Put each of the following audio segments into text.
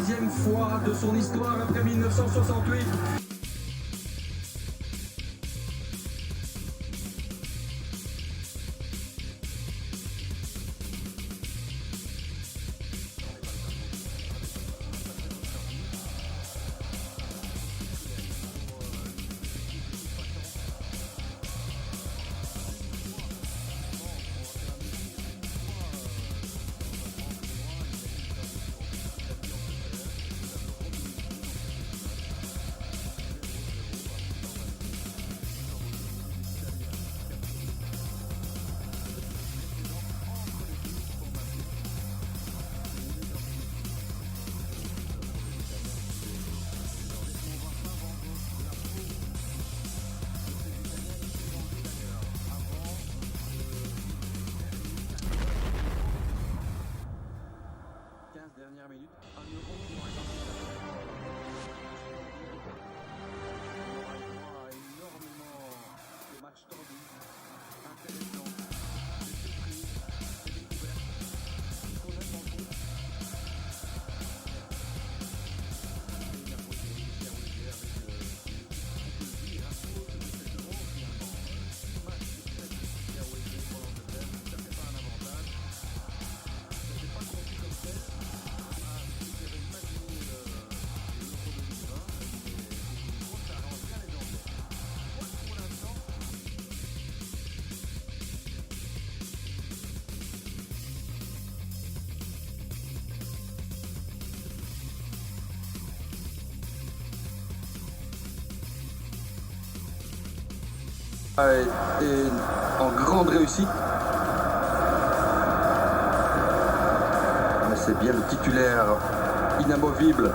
troisième fois de son histoire après 1968. Dernière minute, un euro pour énormément de matchs tendus, intéressants, des surprises, des découvertes, qu'on aime dans le groupe. Et la poésie avec on peut le dire, un faute de 7 euros finalement. 6 matchs sur 7 ici à Wembley pour l'Angleterre, ça fait pas un avantage. C'était pas conçu comme tel. Et en grande réussite. Mais c'est bien le titulaire inamovible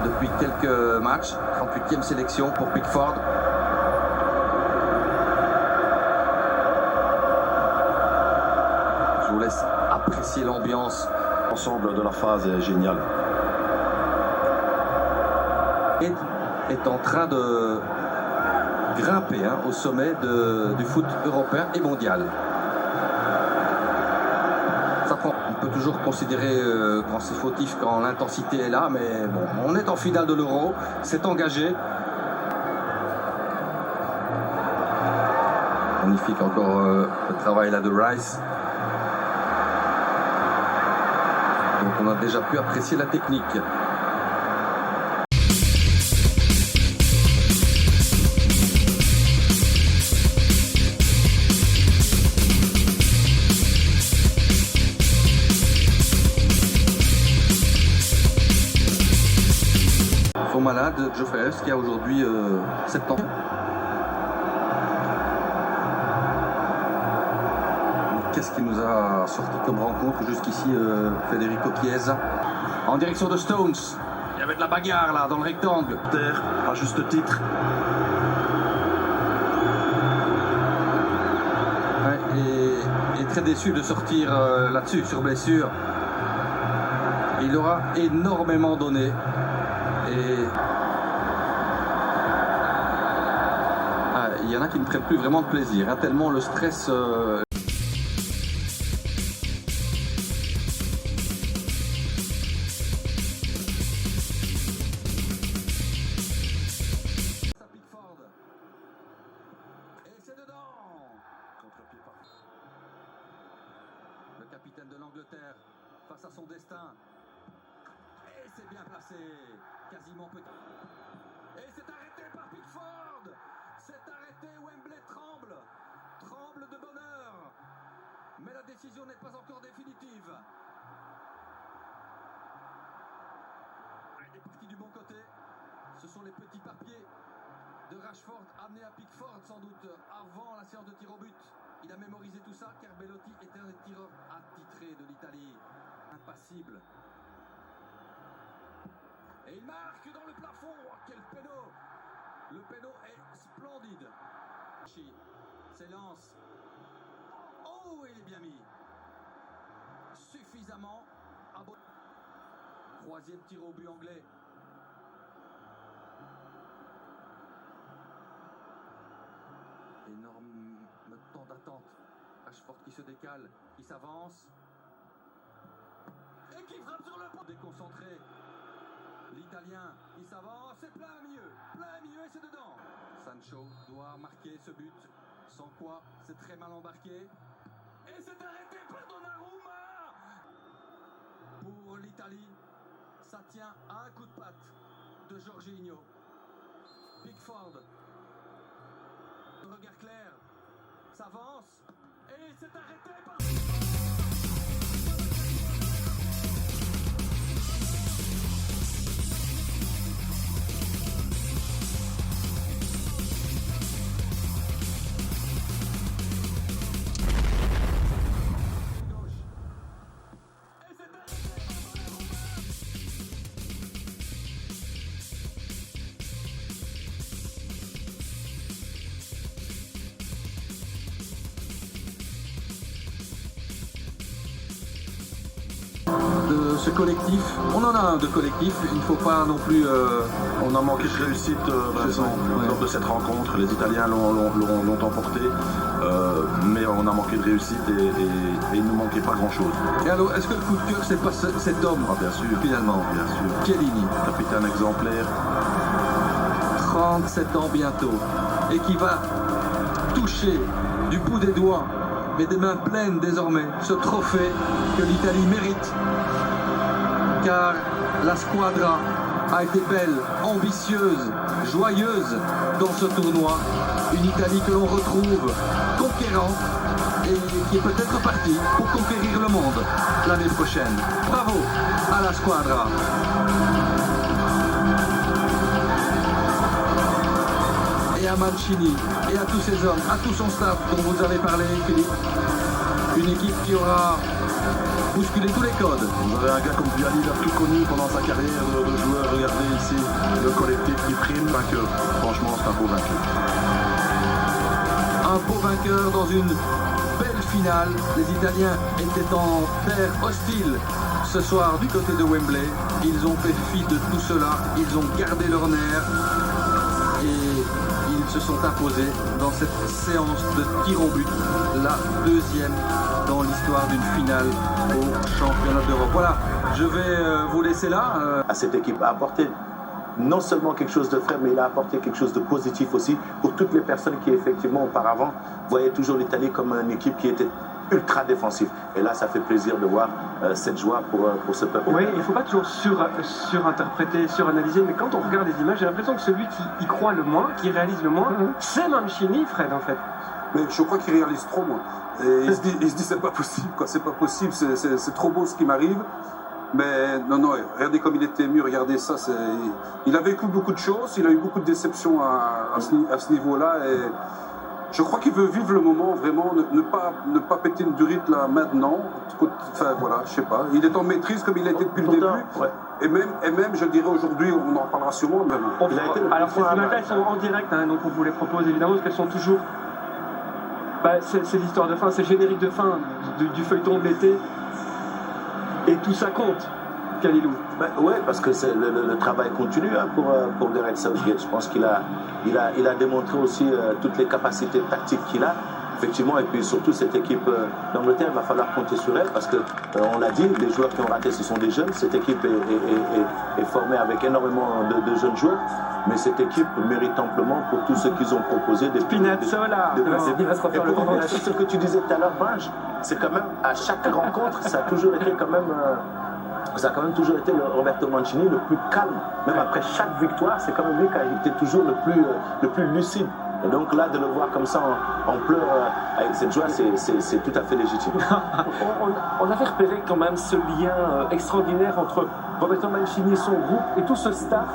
depuis quelques matchs. 38e sélection pour Pickford. Je vous laisse apprécier l'ambiance. L'ensemble de la phase est génial. Est en train de grimper au sommet du foot européen et mondial. On peut toujours considérer quand c'est fautif, quand l'intensité est là, mais bon, on est en finale de l'Euro, c'est engagé. Magnifique encore le travail là de Rice. Donc on a déjà pu apprécier la technique. Malade, Geoffrey qui a aujourd'hui 7 ans. Qu'est-ce qui nous a sorti comme rencontre jusqu'ici, Federico Chiesa? En direction de Stones. Il y avait de la bagarre là, dans le rectangle. Terre, à juste titre. Ouais, et très déçu de sortir là-dessus, sur blessure. Il aura énormément donné. Et il y en a qui ne prennent plus vraiment de plaisir, tellement le stress. Pickford. Et c'est dedans. Contre-pied parfait. Le capitaine de l'Angleterre face à son destin. Et c'est bien placé. Quasiment peut-être. Et c'est arrêté par Pickford. C'est arrêté. Wembley tremble. Tremble de bonheur. Mais la décision n'est pas encore définitive. Il est parti du bon côté. Ce sont les petits papiers de Rashford amenés à Pickford sans doute avant la séance de tir au but. Il a mémorisé tout ça car Belotti était un des tireurs attitrés de l'Italie. Impassible. Et il marque dans le plafond. Oh, quel péno! Le péno est splendide. S'élance. Oh, il est bien mis. Suffisamment. Troisième tir au but anglais. Énorme temps d'attente. Rashford qui se décale, qui s'avance. et qui frappe sur le point. Déconcentré. L'Italien, il s'avance, c'est plein milieu et c'est dedans. Sancho doit marquer ce but, sans quoi c'est très mal embarqué. Et c'est arrêté par Donnarumma. Pour l'Italie, ça tient à un coup de patte de Jorginho. Pickford, regard clair, s'avance et c'est arrêté par... De ce collectif, on en a un de collectif, il ne faut pas non plus... On a manqué de réussite lors de cette rencontre. Les Italiens l'ont emporté, mais on a manqué de réussite et il ne nous manquait pas grand-chose. Et alors, est-ce que le coup de cœur, c'est pas cet homme, Bien sûr, finalement, bien sûr. Chiellini, Capitaine exemplaire. 37 ans bientôt, et qui va toucher du bout des doigts, mais des mains pleines désormais, ce trophée que l'Italie mérite. Car la squadra a été belle, ambitieuse, joyeuse dans ce tournoi. Une Italie que l'on retrouve conquérante et qui est peut-être partie pour conquérir le monde l'année prochaine. Bravo à la squadra. Et à Mancini et à tous ces hommes, à tout son staff dont vous avez parlé, Philippe. Une équipe qui aura bousculé tous les codes. Vous avez un gars comme Viali, il a tout connu pendant sa carrière de joueur. Regardez ici le collectif qui prime, vainqueur. Franchement, c'est un beau vainqueur. Un beau vainqueur dans une belle finale. Les Italiens étaient en terre hostile ce soir du côté de Wembley. Ils ont fait fi de tout cela. Ils ont gardé leur nerf. Et ils se sont imposés dans cette séance de tir au but, la deuxième dans l'histoire d'une finale au championnat d'Europe. Voilà, je vais vous laisser là. À cette équipe a apporté non seulement quelque chose de frais, mais il a apporté quelque chose de positif aussi pour toutes les personnes qui effectivement auparavant voyaient toujours l'Italie comme une équipe qui était ultra défensive. Et là, ça fait plaisir de voir cette joie pour ce peuple. Oui, il ne faut pas toujours surinterpréter, suranalyser, mais quand on regarde les images, j'ai l'impression que celui qui y croit le moins, qui réalise le moins, c'est Mancini, Fred, en fait. Mais je crois qu'il réalise trop, moi. Et il se dit c'est pas possible, quoi. C'est pas possible, c'est trop beau ce qui m'arrive. Mais non, regardez comme il était ému, regardez ça. Il a vécu beaucoup de choses, il a eu beaucoup de déceptions à ce niveau-là. Et je crois qu'il veut vivre le moment, vraiment, ne pas péter une durite là maintenant. Enfin voilà, je sais pas. Il est en maîtrise comme il a été depuis le début. Ouais. Et même, je dirais aujourd'hui, on en parlera sûrement. Alors ces images-là, elles sont en direct, hein, donc on vous les propose évidemment, parce qu'elles sont toujours... c'est l'histoire de fin, c'est le générique de fin du feuilleton de l'été. Et tout ça compte, Khalilou. Oui, parce que le travail continue hein, pour Gareth Southgate. Je pense qu'il a démontré aussi toutes les capacités tactiques qu'il a. Effectivement, et puis surtout cette équipe d'Angleterre, il va falloir compter sur elle parce que, on l'a dit, les joueurs qui ont raté, ce sont des jeunes. Cette équipe est formée avec énormément de jeunes joueurs. Mais cette équipe mérite amplement pour tout ce qu'ils ont proposé. Spinazzola, ce que tu disais tout à l'heure, Binge, c'est quand même, à chaque rencontre, ça a toujours été quand même... ça a quand même toujours été le Roberto Mancini le plus calme. Même après chaque victoire, c'est quand même lui qui a été toujours le plus lucide. Et donc là, de le voir comme ça en pleurs avec cette joie, c'est tout à fait légitime. on avait repéré quand même ce lien extraordinaire entre Roberto Mancini et son groupe et tout ce staff.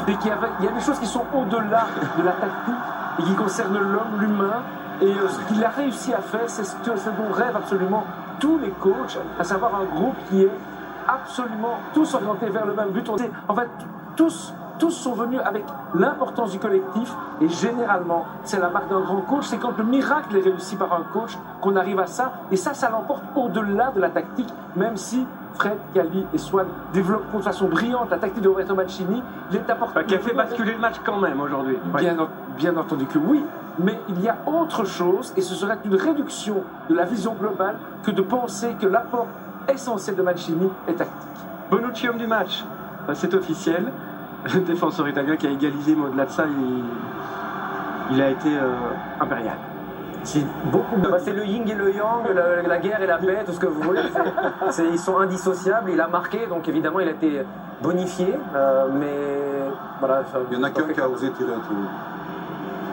Et qu'il y a des choses qui sont au-delà de la tactique et qui concernent l'homme, l'humain. Et ce qu'il a réussi à faire, c'est ce dont rêvent absolument tous les coachs, à savoir un groupe qui est absolument tous orientés vers le même but. En fait, tous sont venus avec l'importance du collectif et généralement, c'est la marque d'un grand coach, c'est quand le miracle est réussi par un coach qu'on arrive à ça et ça l'emporte au-delà de la tactique, même si Fred, Kali et Swan développent de façon brillante la tactique de Roberto Mancini, qui a fait basculer le match quand même aujourd'hui. Bien entendu que oui, mais il y a autre chose et ce serait une réduction de la vision globale que de penser que l'apport essentiel de Mancini est tactique. Bonucci homme du match, c'est officiel. Le défenseur italien qui a égalisé, mais au-delà de ça, il a été impérial. C'est beaucoup. C'est le yin et le yang, la guerre et la paix, tout ce que vous voulez. Ils sont indissociables. Il a marqué, donc évidemment il a été bonifié, mais voilà. Il n'y en a qu'un qui a osé tirer un tout.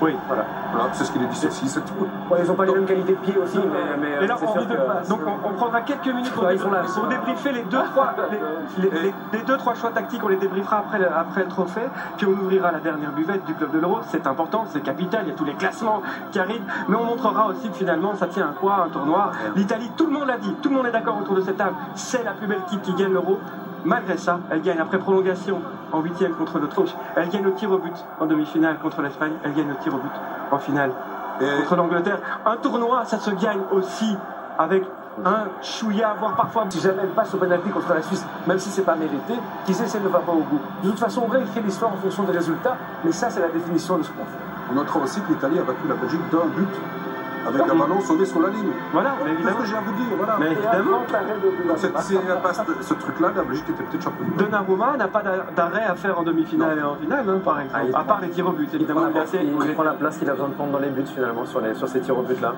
Oui, voilà. Voilà, c'est ce qu'il est dissocie, c'est tout. Ouais, ils n'ont pas les mêmes qualités de pied aussi, mais Et là, c'est sûr que... donc on prendra quelques minutes pour, pour débriefer les 2-3 choix tactiques. On les débriefera après le trophée. Puis on ouvrira la dernière buvette du club de l'Euro. C'est important, c'est capital. Il y a tous les classements qui arrivent. Mais on montrera aussi que finalement, ça tient à quoi un tournoi. L'Italie, tout le monde l'a dit, tout le monde est d'accord autour de cette table. C'est la plus belle équipe qui gagne l'Euro. Malgré ça, elle gagne après prolongation en 8e contre l'Autriche. Elle gagne au tir au but en demi-finale contre l'Espagne. Elle gagne au tir au but en finale contre l'Angleterre. Un tournoi, ça se gagne aussi avec un chouïa, voire parfois... Si jamais elle passe au penalty contre la Suisse, même si c'est pas mérité, qui sait si elle ne va pas au bout. De toute façon, on réécrit l'histoire en fonction des résultats, mais ça, c'est la définition de ce qu'on fait. On notera aussi que l'Italie a battu la Belgique d'un but avec un ballon sauvé sur la ligne. Voilà, mais C'est ce évidemment. que j'ai à vous dire, voilà. Mais évidemment, Si elle n'a pas ce truc-là, la Belgique était peut-être championne. Donnarumma n'a pas d'arrêt à faire en demi-finale et en finale, hein, par exemple. À part les tirs au but, évidemment. Il prend la place qu'il a besoin de prendre dans les buts, finalement, sur ces tirs au but-là.